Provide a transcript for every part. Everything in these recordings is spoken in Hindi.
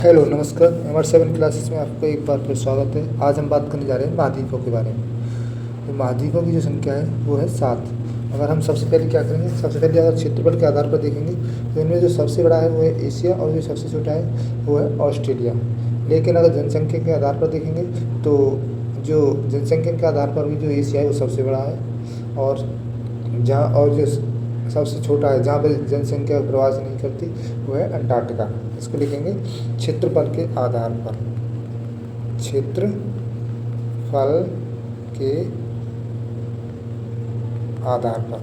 हेलो नमस्कार। MR7 क्लासेस में आपका एक बार फिर स्वागत है। आज हम बात करने जा रहे हैं महाद्वीपों के बारे में। तो महाद्वीपों की जो संख्या है वो है 7। अगर हम सबसे पहले क्या करेंगे, सबसे पहले अगर क्षेत्रफल के आधार पर देखेंगे तो इनमें जो सबसे बड़ा है वो है एशिया और जो सबसे छोटा है वो है ऑस्ट्रेलिया। लेकिन अगर जनसंख्या के आधार पर देखेंगे तो जो जनसंख्या के आधार पर भी जो एशिया है वो सबसे बड़ा है, और जो सबसे छोटा है जहाँ पर जनसंख्या प्रवास नहीं करती वो है अंटार्कटिका। इसको लिखेंगे क्षेत्रफल के आधार पर। क्षेत्रफल के आधार पर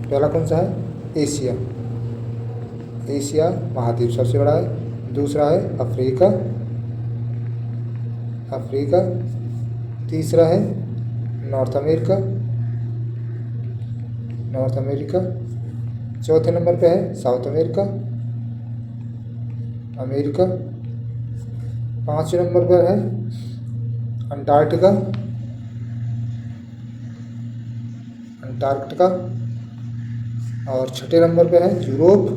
पहला कौन सा है? एशिया। एशिया महाद्वीप सबसे बड़ा है। दूसरा है अफ्रीका। अफ्रीका। तीसरा है नॉर्थ अमेरिका। North America. चौथे नंबर पे है साउथ अमेरिका। अमेरिका। पाँचवें नंबर पर है अंटार्कटिका। अंटार्कटिका। और छठे नंबर पे है यूरोप।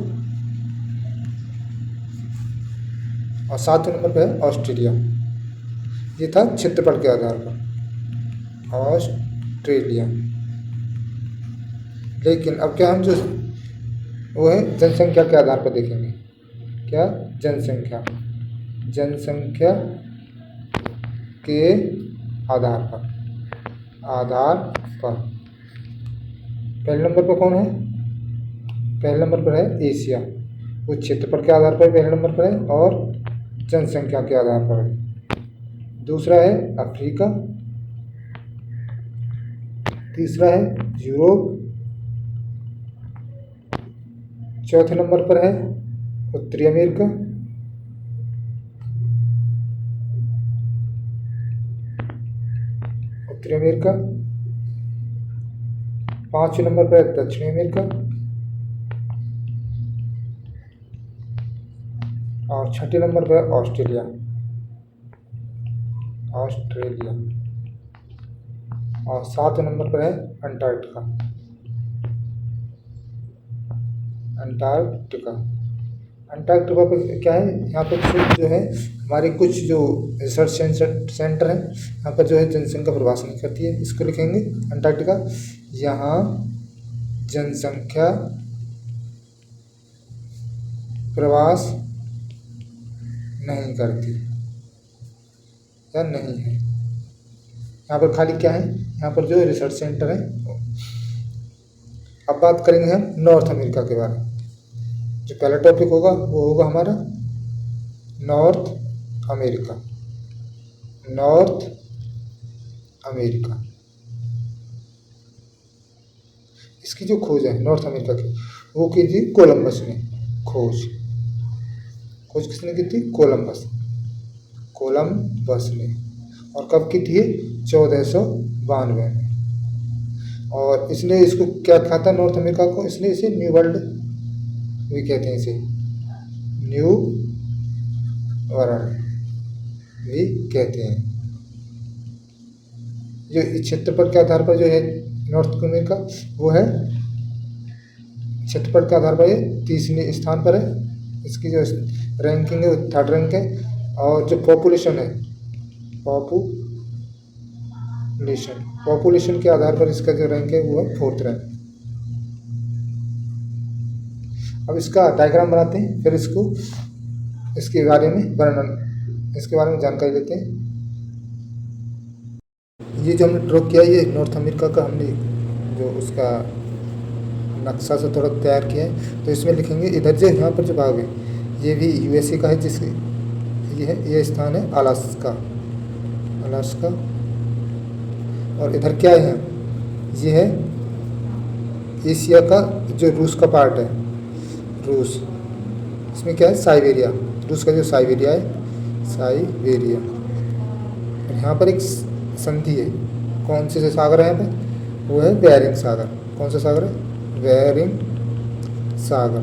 और सातवें नंबर पे है ऑस्ट्रेलिया। ये था क्षेत्रफल के आधार पर ऑस्ट्रेलिया। लेकिन अब क्या हम जो वो है जनसंख्या के आधार पर देखेंगे। क्या? जनसंख्या। जनसंख्या के आधार पर। पहले नंबर पर कौन है? पहले नंबर पर है एशिया। वो क्षेत्रफल के आधार पर पहले नंबर पर है और जनसंख्या के आधार पर है। दूसरा है अफ्रीका। तीसरा है यूरोप। चौथे नंबर पर है उत्तरी अमेरिका। उत्तरी अमेरिका। पांचवें नंबर पर है दक्षिणी अमेरिका। और छठे नंबर पर है ऑस्ट्रेलिया। ऑस्ट्रेलिया। और सातवें नंबर पर है अंटार्कटिका। अंटार्कटिका। अंटार्कटिका पर क्या है? यहाँ पर कुछ जो है हमारे कुछ जो रिसर्च सेंटर हैं, यहाँ पर जो है जनसंख्या प्रवास नहीं करती है। इसको लिखेंगे अंटार्कटिका। यहाँ जनसंख्या प्रवास नहीं करती या नहीं है। यहाँ पर खाली क्या है? यहाँ पर जो रिसर्च सेंटर है। अब बात करेंगे हम नॉर्थ अमेरिका के बारे में। जो पहला टॉपिक होगा वो होगा हमारा नॉर्थ अमेरिका। North America. इसकी जो खोज है नॉर्थ अमेरिका की, वो की थी कोलंबस ने। खोज किसने की थी? कोलंबस ने। और कब की थी? 1492 में। और इसने इसको क्या कहा था नॉर्थ अमेरिका को? इसने इसे न्यू वर्ल्ड भी कहते हैं। इसे न्यू वर्ल्ड भी कहते हैं। जो क्षेत्रफल के आधार पर जो है नॉर्थ अमेरिका, वो है क्षेत्रफल के आधार पर ये तीसरे स्थान पर है। इसकी जो रैंकिंग है वो 3rd रैंक है। और जो पॉपुलेशन है, पॉपुलेशन के आधार पर इसका जो रैंक है वो है 4th रैंक। अब इसका डायग्राम बनाते हैं, फिर इसके बारे में जानकारी लेते हैं। ये जो हमने ड्रॉ किया, ये नॉर्थ अमेरिका का हमने जो उसका नक्शा से थोड़ा तैयार किया है। तो इसमें लिखेंगे इधर जो यहाँ पर जो भाग है ये भी USA का है, ये स्थान है अलास्का। और इधर क्या है? ये है एशिया का जो रूस का पार्ट है। रूस। इसमें क्या है? साइबेरिया। रूस का जो साइबेरिया है, साइबेरिया। यहाँ पर एक संधि है। कौन से सागर है यहाँ पे? वो है बेरिंग सागर। कौन सा सागर है? बेरिंग सागर।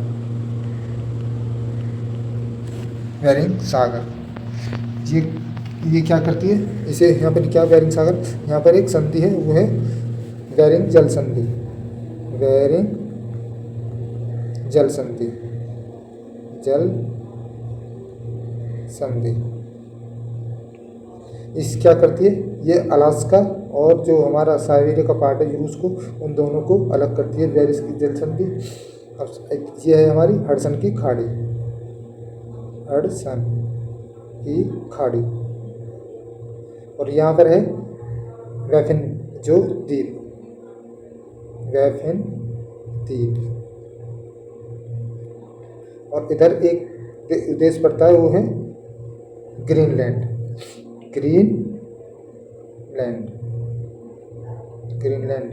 बेरिंग सागर। ये क्या करती है? इसे यहाँ पर क्या बेरिंग सागर, यहाँ पर एक संधि है, वो है बेरिंग जल संधि। बेरिंग जल संधि। जल संधि। इस क्या करती है, ये अलास्का और जो हमारा साइबेरिया का पार्ट है रूस को, उन दोनों को अलग करती है बेरिस की जल संधि। अब ये है हमारी हडसन की खाड़ी, हडसन की खाड़ी। और यहाँ पर है बैफिन जो द्वीप, बैफिन द्वीप। और इधर एक देश पड़ता है, वो है ग्रीनलैंड, ग्रीनलैंड, ग्रीनलैंड।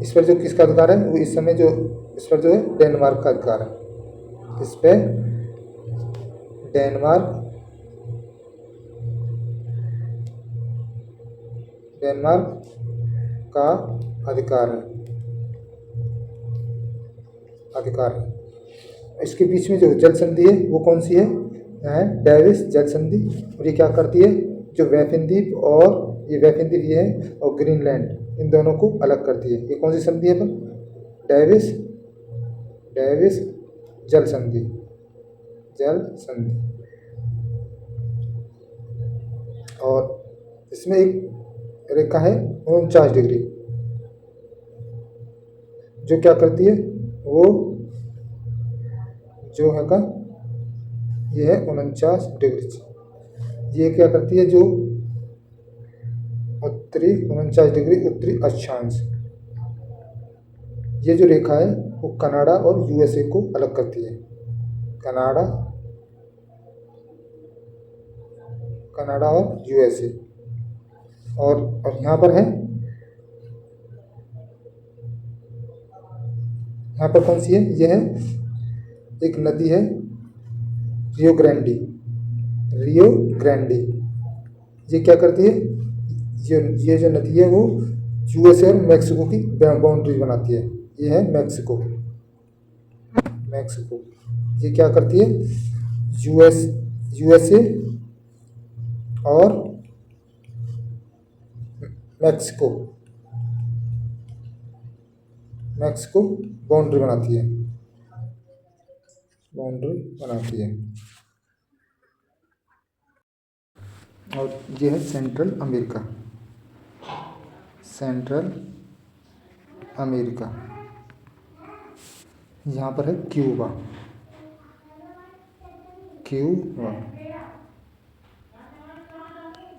इस पर जो किसका अधिकार है, वो इस समय जो इस पर जो है डेनमार्क का अधिकार है। इस पे डेनमार्क का अधिकार है। इसके बीच में जो जल संधि है वो कौन सी है, यहाँ है डेविस जल संधि। और ये क्या करती है, जो बैफिन द्वीप और ये बैफिन द्वीप ये है और ग्रीनलैंड, इन दोनों को अलग करती है। ये कौन सी संधि है, पर डेविस जल संधि, और इसमें एक रेखा है 49 डिग्री, जो क्या करती है, वो जो है का ये है 49 डिग्री। ये क्या करती है, जो उत्तरी 49 डिग्री उत्तरी अक्षांश, ये जो रेखा है वो कनाडा और यूएसए को अलग करती है। कनाडा और यूएसए। और यहाँ पर है, यहाँ पर कौन सी है, ये है एक नदी है रियो ग्रैंडी। ये क्या करती है, ये जो नदी है वो यूएसए और मैक्सिको की बाउंड्री बनाती है। ये है मैक्सिको। ये क्या करती है, यूएसए और मैक्सिको बाउंड्री बनाती है। और ये है सेंट्रल अमेरिका। यहाँ पर है क्यूबा।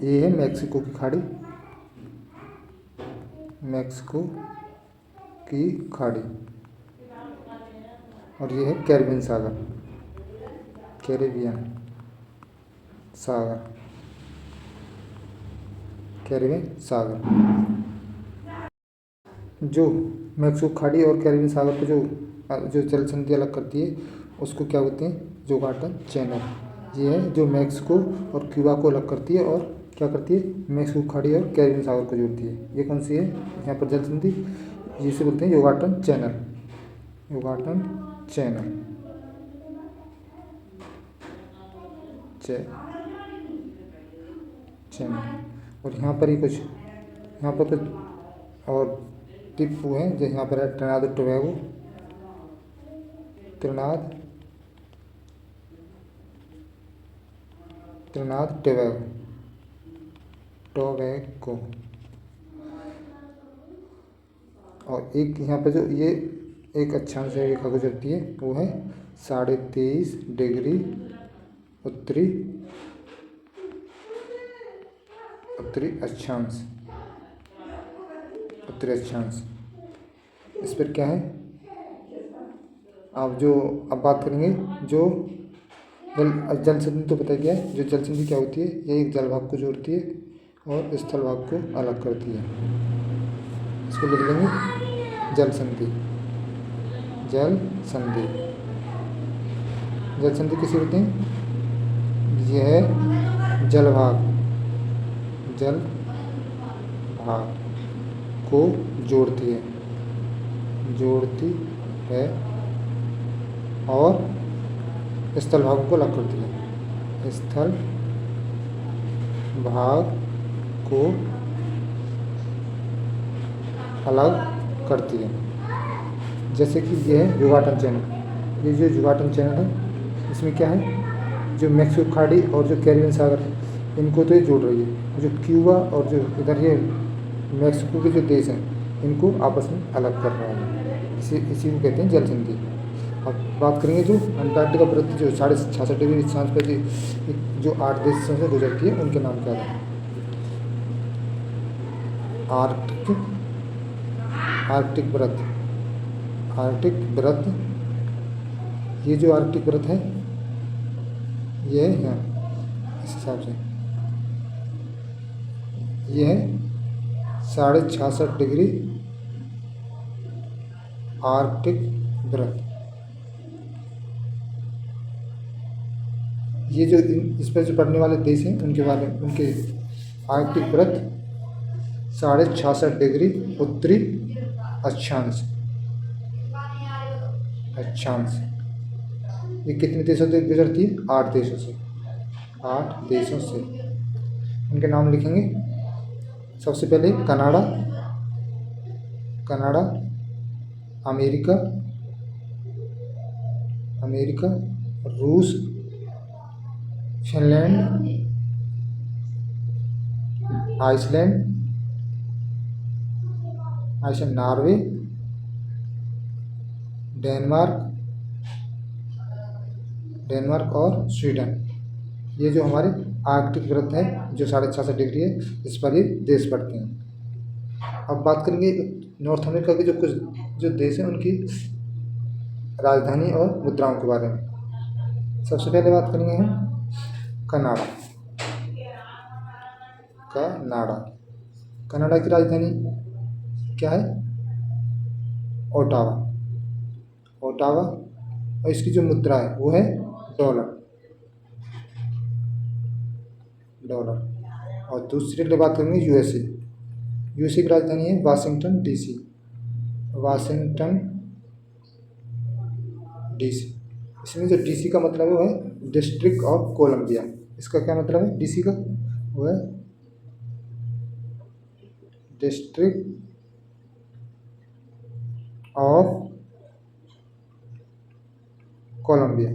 ये है मैक्सिको की खाड़ी। और ये है कैरिबियन सागर। जो मैक्सिको खाड़ी और कैरिबियन सागर को जो जल संधि अलग करती है उसको क्या बोलते हैं, युकाटन चैनल। ये है जो मैक्सिको और क्यूबा को अलग करती है और क्या करती है, मैक्सिको खाड़ी और कैरिबियन सागर को जोड़ती है। ये कौन सी है, यहाँ पर जल संधि, जिसे बोलते हैं युकाटन चैनल। और यहाँ पर ही कुछ और टिप्पू हैं, जो यहाँ पर है ट्रिनिदाद टोबैगो। और एक यहाँ पर जो ये एक अक्षांश रेखा गुजरती है वो है 23.5 डिग्री उत्तरी अक्षांश। इस पर क्या है, अब बात करेंगे जो जल संधि तो पता क्या है, जो जल संधि क्या होती है, ये एक जल भाग को जोड़ती है और स्थल भाग को अलग करती है। इसको लिख लेंगे जल संधि। जल संधि किसे होते हैं, यह जल भाग को जोड़ती है और स्थल भागों को अलग करती है। स्थल भाग को अलग करती है। जैसे कि ये है युकाटन चैनल। ये जो युकाटन चैनल है, इसमें क्या है, जो मैक्सिको खाड़ी और जो कैरिबियन सागर है इनको तो ये जोड़ रही है। जो क्यूबा और जो इधर ये मैक्सिको के जो देश हैं इनको आपस में अलग कर रहा है। इसी को कहते हैं जल संधि। अब बात करेंगे जो अंटार्कटिका वृत्त जो 66.5 डिग्री अक्षांश पर जो 8 देशों से गुजरती है उनके नाम क्या है? आर्कटिक वृत्त। आर्कटिक वृत्त, ये जो आर्कटिक वृत्त है ये है इस हिसाब से ये है 66.5 डिग्री आर्कटिक वृत्त। ये जो इस पर जो पढ़ने वाले देश हैं उनके बारे में, उनके आर्कटिक वृत्त 66.5 डिग्री उत्तरी अक्षांश ये कितने देशों से गुजरती है? 8 देशों से। 8 देशों से उनके नाम लिखेंगे। सबसे पहले कनाडा, अमेरिका, रूस, फिनलैंड, आइसलैंड, नॉर्वे, डेनमार्क और स्वीडन। ये जो हमारे आर्कटिक वृत्त है जो 66.5 डिग्री है इस पर ये देश पड़ते हैं। अब बात करेंगे नॉर्थ अमेरिका के जो कुछ जो देश हैं उनकी राजधानी और मुद्राओं के बारे में। सबसे पहले बात करेंगे हम कनाडा की राजधानी क्या है? ओटावा। और इसकी जो मुद्रा है वो है डॉलर। और दूसरी के बात करेंगे यूएसए की राजधानी है वाशिंगटन डीसी। इसमें जो डीसी का मतलब है वो है डिस्ट्रिक्ट ऑफ कोलंबिया। इसका क्या मतलब है डीसी का? वो है डिस्ट्रिक्ट ऑफ कोलंबिया।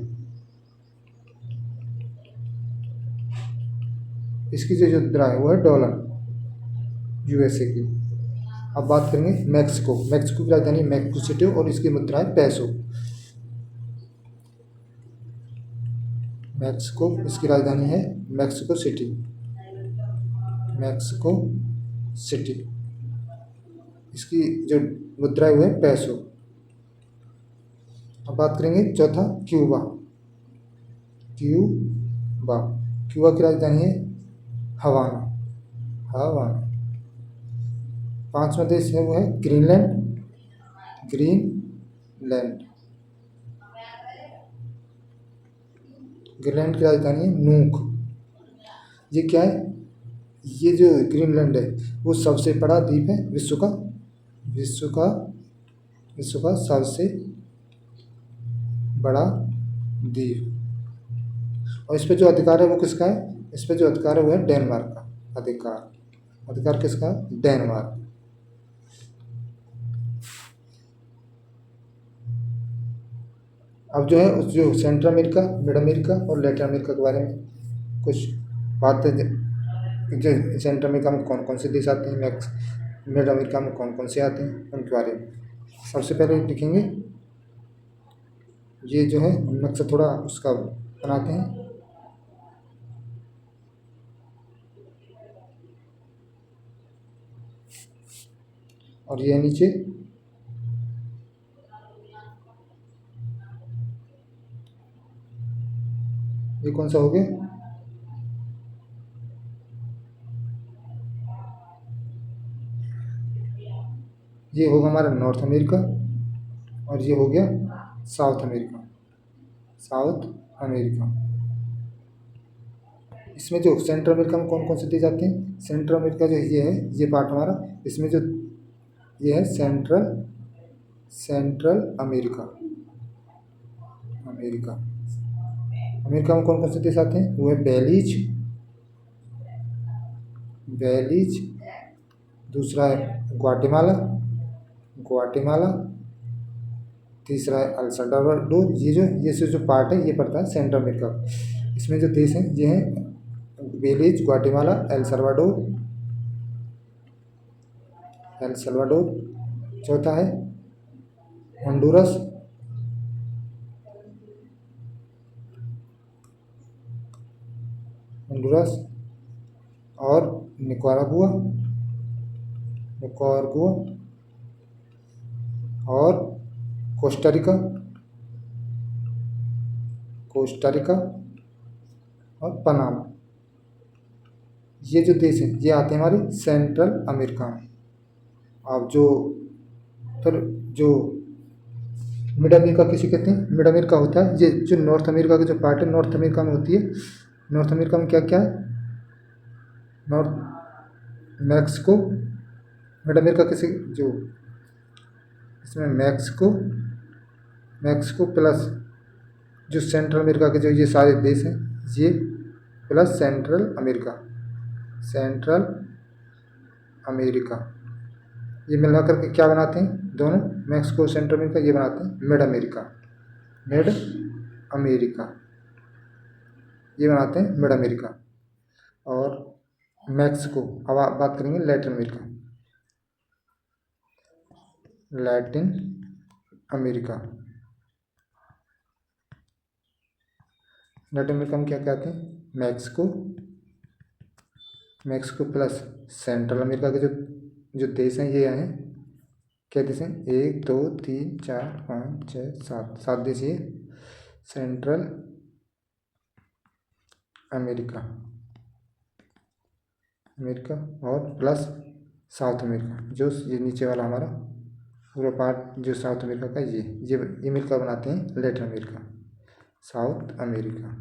इसकी जो मुद्रा है वो है डॉलर यूएसए की। अब बात करेंगे मैक्सिको की राजधानी मैक्सिको सिटी और इसकी मुद्रा है पैसो। इसकी राजधानी है मैक्सिको सिटी। इसकी जो मुद्रा है वो है पैसो। अब बात करेंगे चौथा क्यूबा की राजधानी है हवाना। पांचवा देश है वो है ग्रीनलैंड। ग्रीनलैंड की राजधानी है नूक। ये क्या है? ये जो ग्रीनलैंड है वो सबसे बड़ा द्वीप है विश्व का सबसे बड़ा द्वीप। और इस पे जो अधिकार है वो किसका है? इस पे जो अधिकार है वो है डेनमार्क का अधिकार किसका है? डेनमार्क। अब जो है उस जो सेंट्रल अमेरिका, मिड अमेरिका और लैटिन अमेरिका के बारे में कुछ बातें। जो सेंट्रल अमेरिका में कौन कौन से देश आते हैं, मिड अमेरिका में कौन कौन से आते हैं उनके बारे में सबसे पहले लिखेंगे। ये जो है नक्शा थोड़ा उसका बनाते हैं। और ये नीचे ये कौन सा हो गया? ये होगा हमारा नॉर्थ अमेरिका और ये हो गया साउथ अमेरिका। इसमें जो सेंट्रल अमेरिका में कौन कौन से देश आते हैं? सेंट्रल अमेरिका जो ये है ये पार्ट हमारा, इसमें जो ये है सेंट्रल अमेरिका। अमेरिका में कौन कौन से देश आते हैं? वो है बेलीज, दूसरा है ग्वाटेमाला, तीसरा है अल सल्वाडोर। ये जो पार्ट है ये पड़ता है सेंट्रल अमेरिका। इसमें जो देश हैं ये हैं बेलीज, ग्वाटेमाला, एल सल्वाडोर। चौथा है होंडुरस, होंडुरस और निकारागुआ, निकारागुआ और कोस्टारिका, कोस्टारिका और पनामा। ये जो देश हैं ये आते हैं हमारे सेंट्रल अमेरिका में। अब जो फिर जो मिड अमेरिका किसे कहते हैं? मिड अमेरिका होता है ये जो नॉर्थ अमेरिका की जो पार्ट है नॉर्थ अमेरिका में होती है। नॉर्थ अमेरिका में क्या क्या है? नॉर्थ मैक्सिको, मिड अमेरिका किसे जो इसमें मैक्सिको, मैक्सिको प्लस जो सेंट्रल अमेरिका के जो ये सारे देश हैं ये plus central America, central America, ये मिला करके क्या बनाते हैं? दोनों मैक्सिको सेंट्रल अमेरिका ये बनाते हैं मिड अमेरिका, मिड अमेरिका ये बनाते हैं मिड अमेरिका। और मैक्सिको, अब आप बात करेंगे Latin America, Latin America. Latin America में क्या कहते हैं? Mexico, Mexico plus central America के जो देश हैं ये हैं क्या देश हैं? 1 2 3 4 5 6 7, 7 देश ये सेंट्रल अमेरिका, अमेरिका और प्लस साउथ अमेरिका जो ये नीचे वाला हमारा पूरा पार्ट जो साउथ अमेरिका का ये मिलकर बनाते हैं लैटिन अमेरिका, साउथ अमेरिका।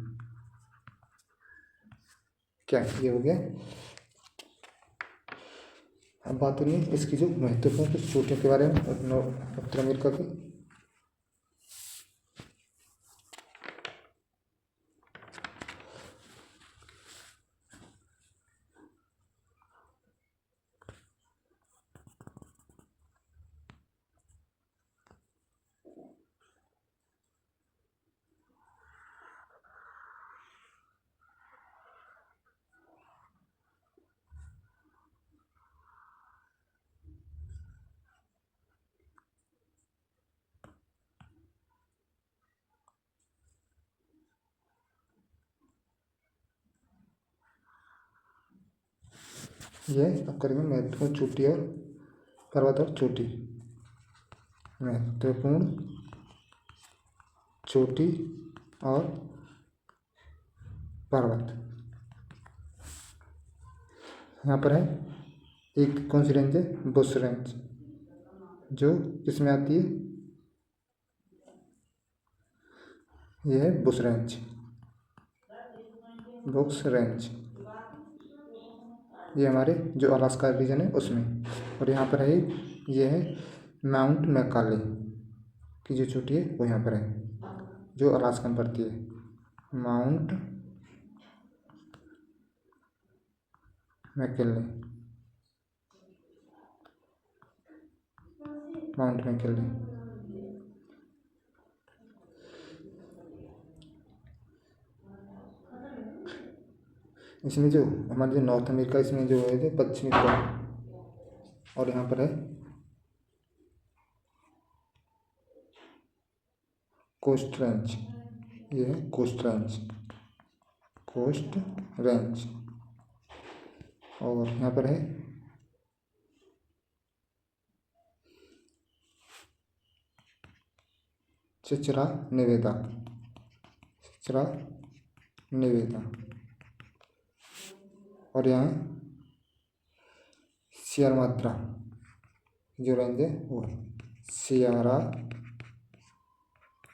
क्या ये हो गया? अब बात करेंगे इसकी जो महत्वपूर्ण कुछ चोटियों के बारे में उत्तर अमेरिका की। ये अब करेंगे महत्वपूर्ण चोटी और पर्वत और चोटी। महत्वपूर्ण चोटी और पर्वत यहाँ पर है। एक कौन सी रेंज है? बुश रेंज, जो किसमें आती है? ये है बुश रेंज, बुश रेंज ये हमारे जो अलास्का रीजन है उसमें। और यहाँ पर है ये है माउंट मैकाले की जो चोटी है वो यहाँ पर है जो अलास्का में पड़ती है, माउंट मैकिनले, माउंट मैकिनले। इसमें जो हमारे जो नॉर्थ अमेरिका इसमें जो है पश्चिमी और यहाँ पर है कोस्ट रेंज, ये है कोस्ट रेंज, कोस्ट रेंज। और यहाँ पर है चिचरा निवेदा, चिचरा निवेदा। और यहाँ सियर मात्रा जो रेंज है वो सियारा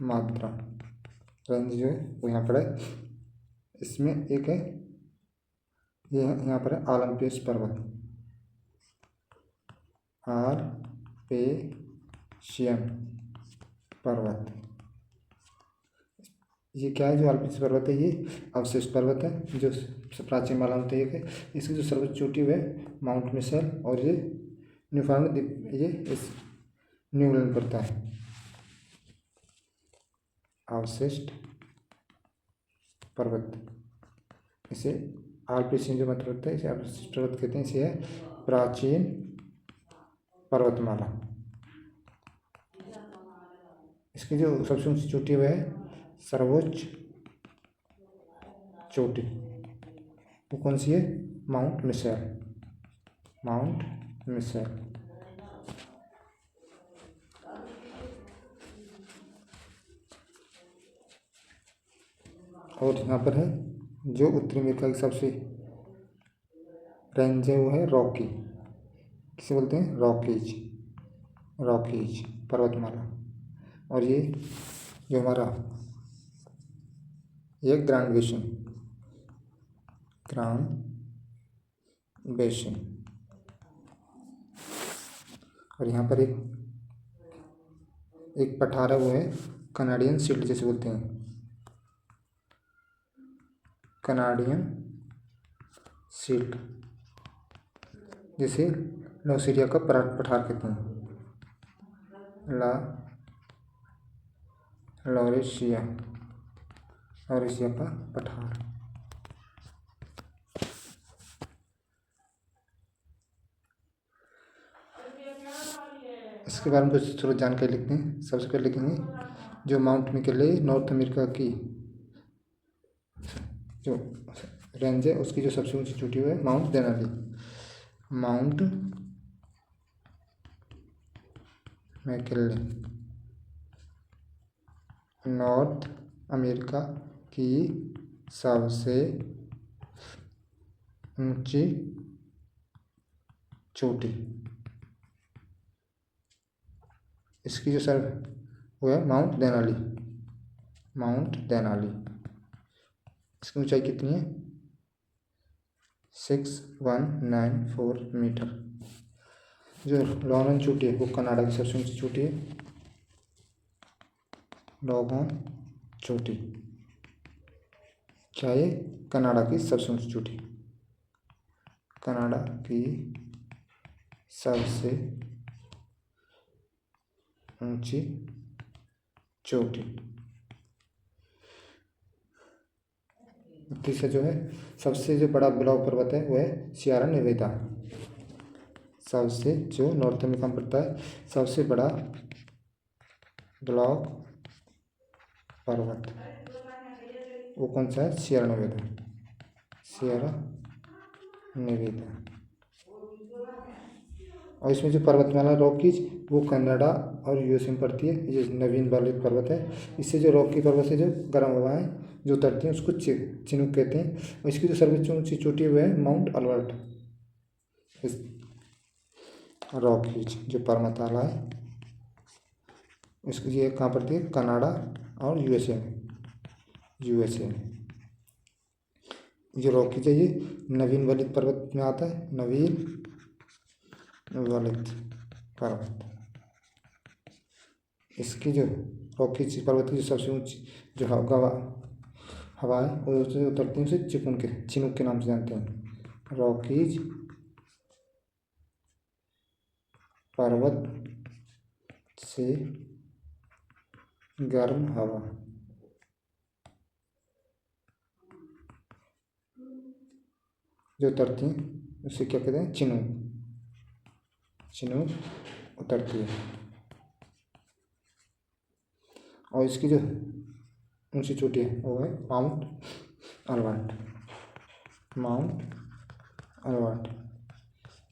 मात्रा रेंज जो है वो यहाँ पर है। इसमें एक है ये यहाँ पर है ओलंपस पर्वत, आल्पेशियन पर्वत। ये क्या है? जो आल्पस पर्वत है ये अवशिष्ट पर्वत है जो सबसे प्राचीन माला में एक है। इसकी जो सर्वोच्च चोटी है माउंट मिशेल और ये न्यूफाउंड द्वीप ये इस न्यूजीलैंड पड़ता है। अवशिष्ट पर्वत इसे आल्पीशियन जो मतलब होता है, इसे आल्पीशियन पर्वत कहते हैं। इसे है प्राचीन पर्वतमाला। इसकी जो सबसे ऊंची चोटी है वह है सर्वोच्च चोटी। वो कौन सी है? Mount Mitchell. Mount Mitchell. और यहाँ पर है जो उत्तरी अमेरिका की सबसे रेंज है वो है रॉकी। किसे बोलते हैं? रॉकीज। रॉकीज पर्वतमाला। और ये जो हमारा ये ग्रांड बेसिन। Grand basin. और यहाँ पर एक पठार है वो है कनाडियन शील्ड जिसे बोलते हैं। कनाडियन शील्ड जिसे लॉसीरिया का पठार कहते हैं। लॉरेशिया का पठार। इसके बारे में कुछ थोड़ा जानकारी लिखते हैं। सबसे पहले लिखेंगे जो माउंट मिकेले नॉर्थ अमेरिका की जो रेंज है उसकी जो सबसे ऊंची चोटी है mount Denali. Mount McKinley north America की सबसे ऊंची चोटी। इसकी जो सर वो है माउंट देनाली। Mount Denali. इसकी ऊंचाई कितनी है? 6194 मीटर। जो लॉगन चोटी है वो कनाडा की सबसे ऊंची चोटी है। लॉगन चोटी क्या है? कनाडा की सबसे ऊंची चोटी। कनाडा की सबसे ऊंची चोटी। तीसरा जो है सबसे जो बड़ा ब्लॉक पर्वत है वो है सियरा नेवादा। सबसे जो नॉर्थ अमेरिका में पड़ता है सबसे बड़ा ब्लॉक पर्वत वो कौन सा है? सियरा नेवादा। सियरा नेवादा। और इसमें जो पर्वतमाला रॉकीज वो कनाडा और यूएसए में पड़ती है। ये नवीन वालिद पर्वत है। इससे जो रॉकी पर्वत से जो गर्म हवाएं जो उतरती हैं उसको चिनूक कहते हैं। और इसकी जो सर्वोच्च ऊंची चोटी है वह है माउंट अल्बर्ट। इस रॉकीज जो पर्वतमाला है इसकी ये कहाँ पड़ती है? कनाडा और यूएसए में। यूएसए में जो रॉकीज है ये नवीन वालिद पर्वत में आता है। नवीन वालिद पर्वत। इसकी जो रॉकीज पर्वत की जो सबसे ऊंची जो हवा है वो उससे उतरती है उसे चिनूक के नाम से जानते हैं। रॉकीज पर्वत से गर्म हवा जो उतरती हैं उसे क्या कहते हैं? चिनूक। चिनूक उतरती है। और इसकी जो ऊंची चोटी है वो है माउंट अल्बर्ट। माउंट अल्बर्ट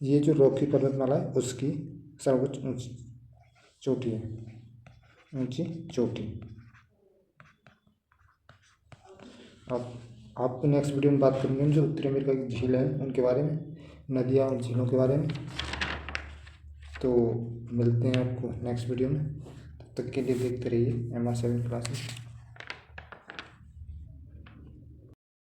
ये जो रॉकी पर्वतमाला है उसकी सर्वोच्च ऊंची चोटी है। ऊंची चोटी। अब आपको नेक्स्ट वीडियो में बात करेंगे जो उत्तरी अमेरिका की झील है उनके बारे में, नदियाँ और झीलों के बारे में। तो मिलते हैं आपको नेक्स्ट वीडियो में। तब तक के लिए देखते रहिए MR7 क्लासेस।